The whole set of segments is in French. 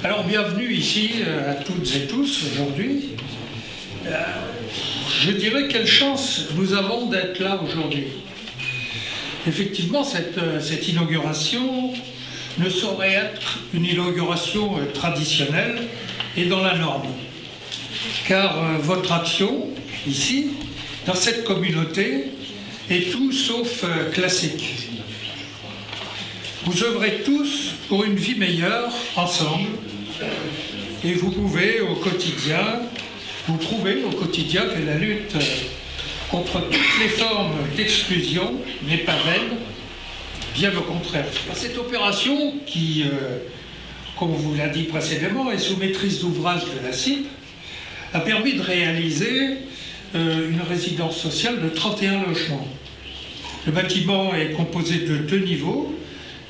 Alors bienvenue ici à toutes et tous aujourd'hui. Je dirais quelle chance nous avons d'être là aujourd'hui. Effectivement, cette inauguration ne saurait être une inauguration traditionnelle et dans la norme. Car votre action ici, dans cette communauté, est tout sauf classique. Vous œuvrez tous pour une vie meilleure ensemble et vous pouvez au quotidien, vous prouvez au quotidien que la lutte contre toutes les formes d'exclusion n'est pas vaine, bien au contraire. Cette opération qui, comme on vous l'a dit précédemment, est sous maîtrise d'ouvrage de la CIP, a permis de réaliser une résidence sociale de 31 logements. Le bâtiment est composé de 2 niveaux,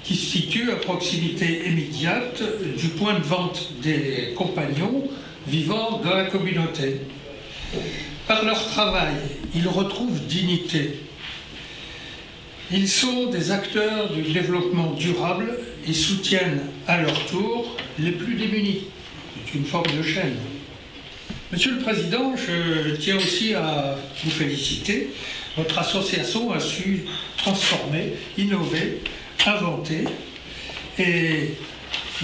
qui se situe à proximité immédiate du point de vente des compagnons vivant dans la communauté. Par leur travail, ils retrouvent dignité. Ils sont des acteurs du développement durable et soutiennent à leur tour les plus démunis. C'est une forme de chaîne. Monsieur le Président, je tiens aussi à vous féliciter. Votre association a su transformer, innover, inventer, et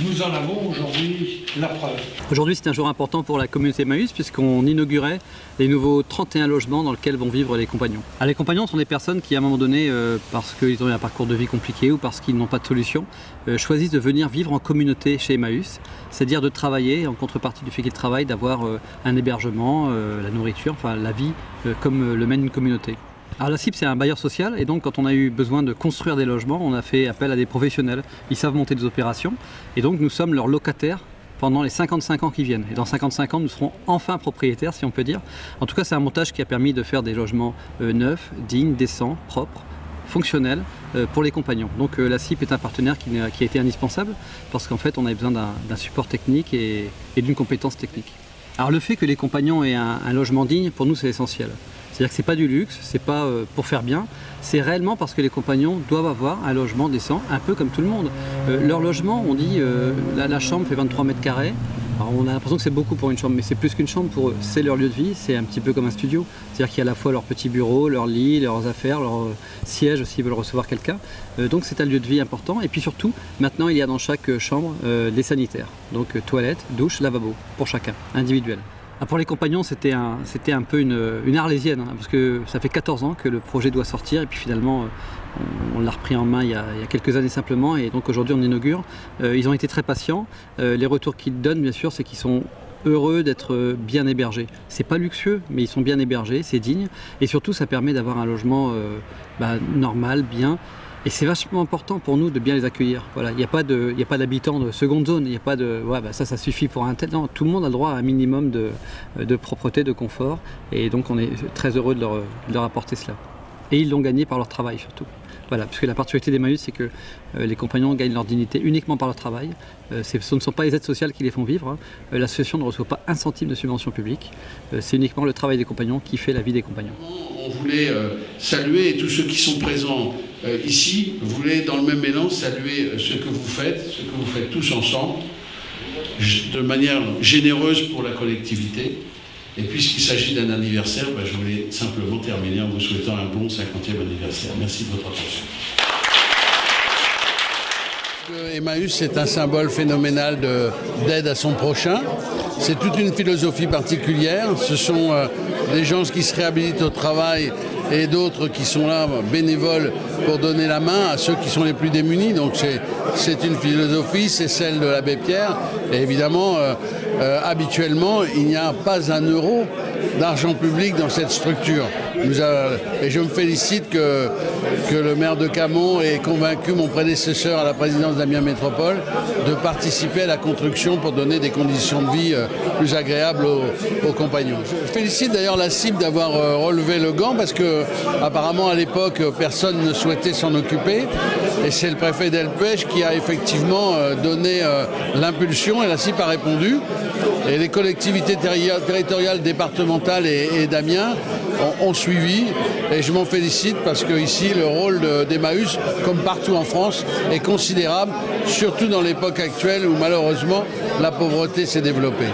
nous en avons aujourd'hui la preuve. Aujourd'hui, c'est un jour important pour la communauté Emmaüs puisqu'on inaugurait les nouveaux 31 logements dans lesquels vont vivre les compagnons. Alors, les compagnons sont des personnes qui, à un moment donné, parce qu'ils ont eu un parcours de vie compliqué ou parce qu'ils n'ont pas de solution, choisissent de venir vivre en communauté chez Emmaüs, c'est-à-dire de travailler, en contrepartie du fait qu'ils travaillent, d'avoir un hébergement, la nourriture, enfin la vie comme le mène une communauté. Alors la CIP, c'est un bailleur social et donc quand on a eu besoin de construire des logements, on a fait appel à des professionnels. Ils savent monter des opérations et donc nous sommes leurs locataires pendant les 55 ans qui viennent. Et dans 55 ans, nous serons enfin propriétaires, si on peut dire. En tout cas, c'est un montage qui a permis de faire des logements neufs, dignes, décents, propres, fonctionnels pour les compagnons. Donc la CIP est un partenaire qui a été indispensable parce qu'en fait, on avait besoin d'un support technique et d'une compétence technique. Alors le fait que les compagnons aient un logement digne, pour nous, c'est essentiel. C'est-à-dire que ce n'est pas du luxe, c'est pas pour faire bien, c'est réellement parce que les compagnons doivent avoir un logement décent, un peu comme tout le monde. Leur logement, on dit, la chambre fait 23 mètres carrés. Alors on a l'impression que c'est beaucoup pour une chambre, mais c'est plus qu'une chambre pour eux. C'est leur lieu de vie, c'est un petit peu comme un studio. C'est-à-dire qu'il y a à la fois leur petit bureau, leur lit, leurs affaires, leur siège s'ils veulent recevoir quelqu'un. Donc c'est un lieu de vie important. Et puis surtout, maintenant il y a dans chaque chambre des sanitaires. Donc toilettes, douche, lavabo, pour chacun, individuel. Ah, pour les compagnons, c'était un peu une arlésienne, hein, parce que ça fait 14 ans que le projet doit sortir et puis finalement on l'a repris en main il y a quelques années simplement et donc aujourd'hui on inaugure. Ils ont été très patients. Les retours qu'ils donnent bien sûr, c'est qu'ils sont heureux d'être bien hébergés. C'est pas luxueux, mais ils sont bien hébergés, c'est digne et surtout ça permet d'avoir un logement normal, bien. Et c'est vachement important pour nous de bien les accueillir. Voilà, il n'y a pas d'habitants de seconde zone, il n'y a pas de ouais, ça suffit pour un tel. Non, tout le monde a le droit à un minimum de propreté, de confort. Et donc on est très heureux de leur apporter cela. Et ils l'ont gagné par leur travail surtout. Voilà, parce que la particularité d'Emmaüs, c'est que les compagnons gagnent leur dignité uniquement par leur travail. Ce ne sont pas les aides sociales qui les font vivre. Hein. L'association ne reçoit pas un centime de subvention publique. C'est uniquement le travail des compagnons qui fait la vie des compagnons. On voulait saluer tous ceux qui sont présents ici. On voulait dans le même élan saluer ce que vous faites tous ensemble, de manière généreuse pour la collectivité. Et puisqu'il s'agit d'un anniversaire, je voulais simplement terminer en vous souhaitant un bon 50e anniversaire. Merci de votre attention. Emmaüs, c'est un symbole phénoménal d'aide à son prochain. C'est toute une philosophie particulière. Ce sont des gens qui se réhabilitent au travail et d'autres qui sont là bénévoles pour donner la main à ceux qui sont les plus démunis. Donc c'est une philosophie, c'est celle de l'abbé Pierre. Et évidemment, habituellement, il n'y a pas un euro d'argent public dans cette structure. Et je me félicite que le maire de Camon ait convaincu mon prédécesseur à la présidence d'Amiens Métropole de participer à la construction pour donner des conditions de vie plus agréables aux compagnons. Je félicite d'ailleurs la CIP d'avoir relevé le gant parce que apparemment à l'époque personne ne souhaitait s'en occuper et c'est le préfet Delpech qui a effectivement donné l'impulsion et la CIP a répondu. Et les collectivités territoriales, départementales et d'Amiens ont suivi. suivi et je m'en félicite parce que ici le rôle d'Emmaüs, comme partout en France, est considérable, surtout dans l'époque actuelle où malheureusement la pauvreté s'est développée.